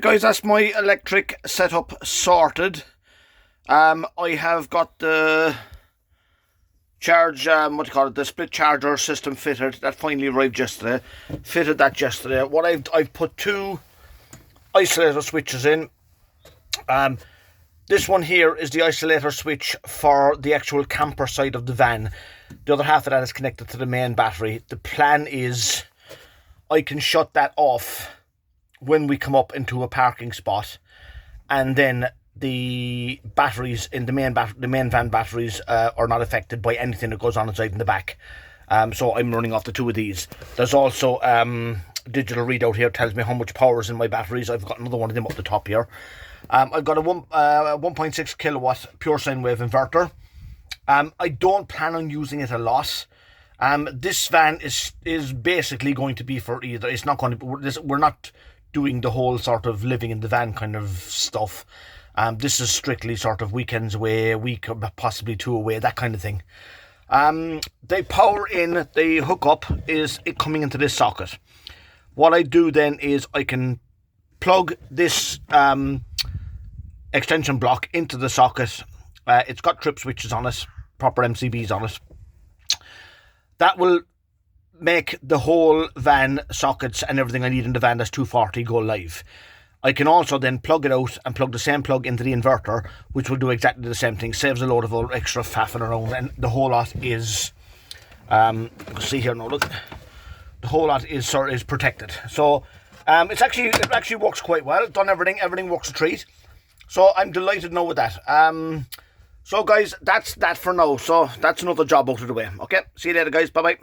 Guys, that's my electric setup sorted. I have got the charge, the split charger system fitted. That finally arrived yesterday. Fitted that yesterday. What I've put two isolator switches in. This one here is the isolator switch for the actual camper side of the van. The other half of that is connected to the main battery. The plan is I can shut that off when we come up into a parking spot, and then the batteries in the main van batteries are not affected by anything that goes on inside in the back. So I'm running off the two of these. There's also digital readout here, tells me how much power is in my batteries. I've got another one of them up the top here. I've got a 1.6 kilowatt pure sine wave inverter. I don't plan on using it a lot. This van is basically going to be for either. It's not going to. We're not doing the whole sort of living in the van kind of stuff. This is strictly sort of weekends away, a week or possibly two away, that kind of thing. The power in, the hookup is it coming into this socket. What I do then is I can plug this extension block into the socket. It's got trip switches on it, proper MCBs on it. That will make the whole van sockets and everything I need in the van that's 240 go live. I can also then plug it out and plug the same plug into the inverter, which will do exactly the same thing. Saves a load of extra faffing around, and the whole lot is see here now, look, the whole lot is protected. So it actually works quite well. Done everything works a treat. So I'm delighted now with that. So guys, that's that for now. So that's another job out of the way. Okay, see you later guys, bye bye.